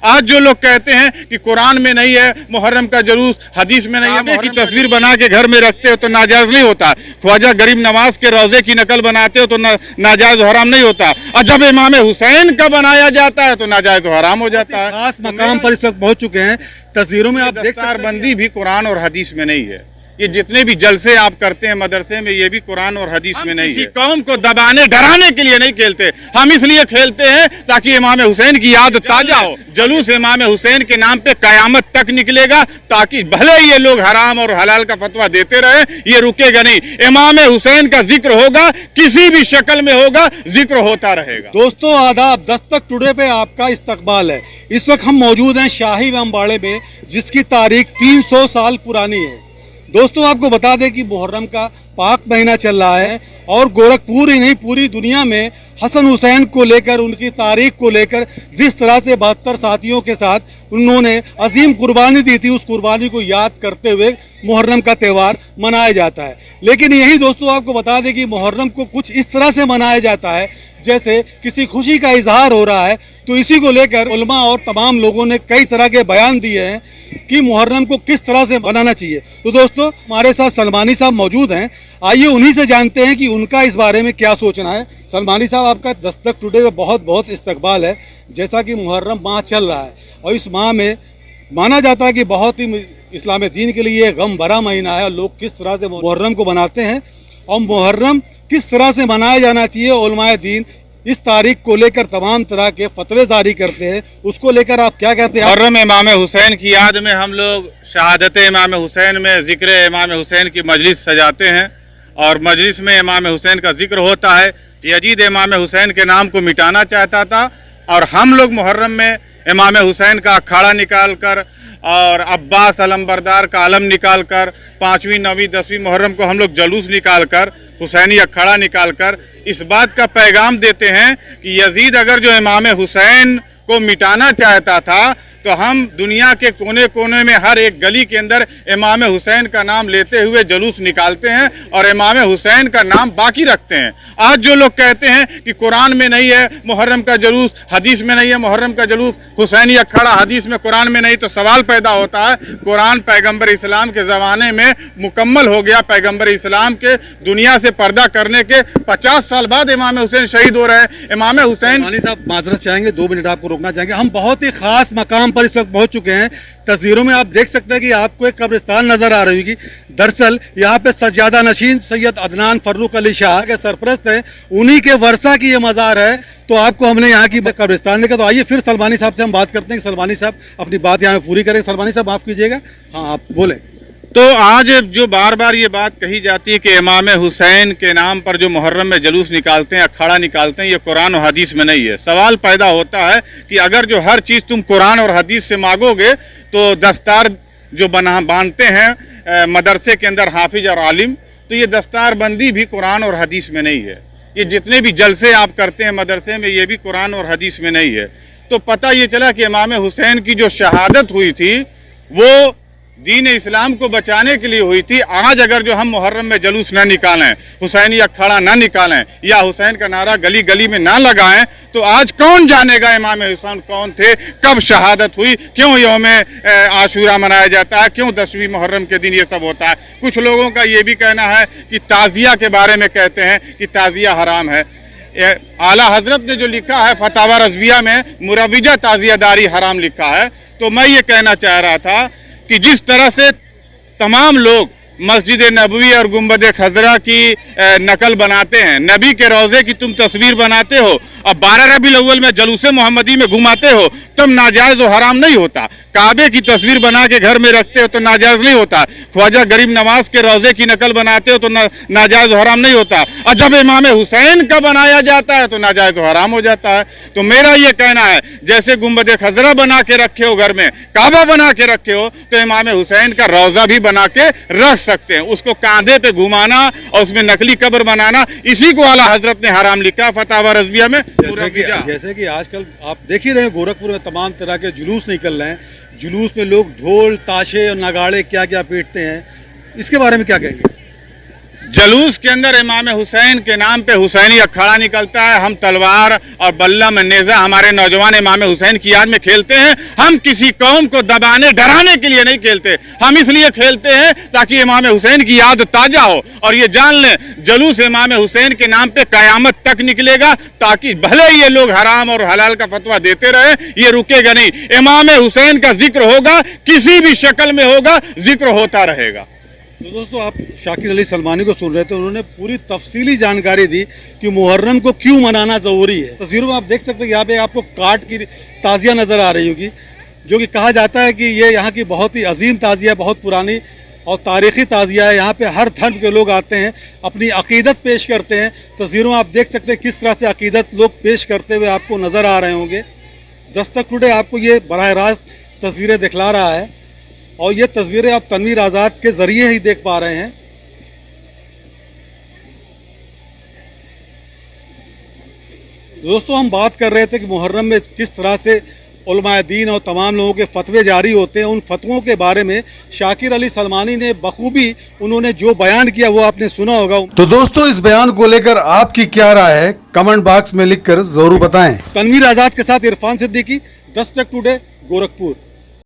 आज जो लोग कहते हैं कि कुरान में नहीं है मुहर्रम का जुलूस, हदीस में नहीं है, की तस्वीर बना के घर में रखते हो तो नाजायज नहीं होता। ख्वाजा गरीब नवाज के रोजे की नकल बनाते हो तो नाजायज हराम नहीं होता। और जब इमाम हुसैन का बनाया जाता है तो नाजायज हराम हो जाता है। खास मकाम पर इस वक्त पहुंच चुके हैं। तस्वीरों में आप देख सकते हैं दस्तारबंदी भी कुरान और हदीस में नहीं है। ये जितने भी जलसे आप करते हैं मदरसे में, ये भी कुरान और हदीस में नहीं है। किसी कौम को दबाने डराने के लिए नहीं खेलते, हम इसलिए खेलते हैं ताकि इमाम हुसैन की याद ताजा हो। जुलूस इमाम हुसैन के नाम पे कयामत तक निकलेगा, ताकि भले ये लोग हराम और हलाल का फतवा देते रहे, ये रुकेगा नहीं। इमाम हुसैन का जिक्र होगा, किसी भी शक्ल में होगा, जिक्र होता रहेगा। दोस्तों आदाब, दस्तक टुडे पे आपका इस्तकबाल है। इस वक्त हम मौजूद हैं शाही इमामबाड़े में, जिसकी तारीख 300 साल पुरानी है। दोस्तों आपको बता दें कि मुहर्रम का पाक महीना चल रहा है और गोरखपुर ही नहीं पूरी दुनिया में हसन हुसैन को लेकर, उनकी तारीख को लेकर जिस तरह से 72 साथियों के साथ उन्होंने अजीम कुर्बानी दी थी, उस कुर्बानी को याद करते हुए मुहर्रम का त्यौहार मनाया जाता है। लेकिन यही दोस्तों आपको बता दें कि मुहर्रम को कुछ इस तरह से मनाया जाता है जैसे किसी खुशी का इजहार हो रहा है। तो इसी को लेकर उलमा और तमाम लोगों ने कई तरह के बयान दिए हैं कि मुहर्रम को किस तरह से मनाना चाहिए। तो दोस्तों हमारे साथ सलमानी साहब मौजूद हैं, आइए उन्हीं से जानते हैं कि उनका इस बारे में क्या सोचना है। सलमानी साहब, आपका दस्तक टुडे में बहुत बहुत इस्तकबाल है। जैसा कि मुहर्रम माह चल रहा है और इस माह में माना जाता है कि बहुत ही इस्लाम दीन के लिए गम भरा महीना है और लोग किस तरह से मुहर्रम को मनाते हैं और मुहर्रम किस तरह से मनाया जाना चाहिए। उलमाए दीन इस तारीख को लेकर तमाम तरह के फतवे जारी करते हैं, उसको लेकर आप क्या कहते हैं? मुहर्रम इमाम हुसैन की याद में हम लोग शहादत इमाम हुसैन में जिक्र इमाम हुसैन की मजलिस सजाते हैं और मजलिस में इमाम हुसैन का जिक्र होता है। यजीद इमाम हुसैन के नाम को मिटाना चाहता था और हम लोग मुहर्रम में इमाम हुसैन का अखाड़ा निकाल कर और अब्बास अलमबरदार का अलम निकाल कर 5वीं 9वीं 10वीं मुहर्रम को हम लोग जुलूस निकाल कर हुसैनी अखाड़ा निकाल कर इस बात का पैगाम देते हैं कि यजीद अगर जो इमाम हुसैन को मिटाना चाहता था तो हम दुनिया के कोने कोने में हर एक गली के अंदर इमाम हुसैन का नाम लेते हुए जुलूस निकालते हैं और इमाम हुसैन का नाम बाकी रखते हैं। आज जो लोग कहते हैं कि कुरान में नहीं है मुहर्रम का जुलूस, हदीस में नहीं है मुहर्रम का जुलूस, हुसैनी अखाड़ा हदीस में कुरान में नहीं, तो सवाल पैदा होता है कुरान पैगम्बर इस्लाम के ज़माने में मुकम्मल हो गया। पैगम्बर इस्लाम के दुनिया से पर्दा करने के 50 साल बाद इमाम हुसैन शहीद हो रहे हैं। इमाम हुसैन साहब माजरत चाहेंगे, 2 मिनट आपको रोकना चाहेंगे। हम बहुत ही खास मकाम पर इस वक्त पहुंच चुके हैं। तस्वीरों में आप देख सकते हैं कि आपको एक कब्रिस्तान नजर आ रही होगी। दरअसल यहाँ पे सज्जादा नशीन सैयद अदनान फर्रुख अली शाह के सरपरस्त हैं, उन्हीं के वर्षा की ये मज़ार है। तो आपको हमने यहाँ की कब्रिस्तान देखा। तो आइए फिर सलमानी साहब से हम बात करते हैं कि सलमानी साहब अपनी बात यहाँ पूरी करें। सलमानी साहब माफ़ कीजिएगा, हाँ आप बोलें। तो आज जो बार बार ये बात कही जाती है कि इमाम हुसैन के नाम पर जो मुहर्रम में जुलूस निकालते हैं, अखाड़ा निकालते हैं, ये कुरान और हदीस में नहीं है। सवाल पैदा होता है कि अगर जो हर चीज़ तुम कुरान और हदीस से मांगोगे तो दस्तार जो बांधते हैं मदरसे के अंदर हाफिज और आलिम, तो ये दस्तारबंदी भी कुरान और हदीस में नहीं है। ये जितने भी जलसे आप करते हैं मदरसे में, ये भी कुरान और हदीस में नहीं है। तो पता ये चला कि इमाम हुसैन की जो शहादत हुई थी वो दीन इस्लाम को बचाने के लिए हुई थी। आज अगर जो हम मुहर्रम में जुलूस न निकालें, हुसैनी अखाड़ा न निकालें या हुसैन का नारा गली गली में ना लगाएं, तो आज कौन जानेगा इमाम हुसैन कौन थे, कब शहादत हुई, क्यों यौम आशूरा मनाया जाता है, क्यों 10वीं मुहर्रम के दिन ये सब होता है। कुछ लोगों का ये भी कहना है कि ताज़िया के बारे में कहते हैं कि ताज़िया हराम है। आला हजरत ने जो लिखा है फतावा रज़विया में मुरविजा ताज़ियादारी हराम लिखा है। तो मैं ये कहना चाह रहा था कि जिस तरह से तमाम लोग मस्जिद नबवी और गुंबद खजरा की नकल बनाते हैं, नबी के रोज़े की तुम तस्वीर बनाते हो और 12 रबीउल अव्वल में जलूस मोहम्मदी में घुमाते हो, तब नाजायज़ और हराम नहीं होता। काबे की तस्वीर बना के घर में रखते हो तो नाजायज़ नहीं होता। ख्वाजा गरीब नवाज के रोज़े की नकल बनाते हो तो नाजायज़ और हराम नहीं होता। और जब इमाम हुसैन का बनाया जाता है तो नाजायज़ और हराम हो जाता है। तो मेरा ये कहना है, जैसे गुंबद खजरा बना के रखे हो घर में, काबा बना के रखे हो, तो इमाम हुसैन का रोज़ा भी बना के रख सकते हैं। उसको कांधे पे घुमाना और उसमें नकली कब्र बनाना, इसी को आला हजरत ने हराम लिखा फतावा रज़विया में। जैसे कि आजकल आप देख ही रहे हैं गोरखपुर में तमाम तरह के जुलूस निकल रहे हैं। जुलूस में लोग ढोल ताशे और नगाड़े क्या क्या पीटते हैं, इसके बारे में क्या कहेंगे? जुलूस के अंदर इमाम हुसैन के नाम पे हुसैनी अखाड़ा निकलता है। हम तलवार और बल्लम नेज़ा हमारे नौजवान इमाम हुसैन की याद में खेलते हैं। हम किसी कौम को दबाने डराने के लिए नहीं खेलते, हम इसलिए खेलते हैं ताकि इमाम हुसैन की याद ताजा हो। और ये जान लें, जुलूस इमाम हुसैन के नाम पे कयामत तक निकलेगा, ताकि भले ये लोग हराम और हलाल का फतवा देते रहे, ये रुकेगा नहीं। इमाम हुसैन का जिक्र होगा, किसी भी शक्ल में होगा, जिक्र होता रहेगा। तो दोस्तों, आप शाकिर अली सलमानी को सुन रहे थे, उन्होंने पूरी तफसीली जानकारी दी कि मुहर्रम को क्यों मनाना ज़रूरी है। तस्वीरों में आप देख सकते हैं, यहाँ पे आपको काट की ताज़िया नज़र आ रही होगी, जो कि कहा जाता है कि ये यहाँ की बहुत ही अजीम ताज़िया, बहुत पुरानी और तारीख़ी ताज़िया है। यहाँ पे हर धर्म के लोग आते हैं, अपनी अक़ीदत पेश करते हैं। तस्वीरों में आप देख सकते हैं किस तरह से अक़ीदत लोग पेश करते हुए आपको नज़र आ रहे होंगे। दस्तक टुडे आपको ये बराह रास्त तस्वीरें दिखला रहा है, और ये तस्वीरें आप तनवीर आज़ाद के ज़रिए ही देख पा रहे हैं। दोस्तों, हम बात कर रहे थे कि मुहर्रम में किस तरह से उलमाए दीन और तमाम लोगों के फतवे जारी होते हैं। उन फतवों के बारे में शाकिर अली सलमानी ने बखूबी उन्होंने जो बयान किया वो आपने सुना होगा। तो दोस्तों, इस बयान को लेकर आपकी क्या राय है, कमेंट बॉक्स में लिखकर जरूर बताएं। तनवीर आज़ाद के साथ इरफान सिद्दीकी, दस्तक टुडे, गोरखपुर।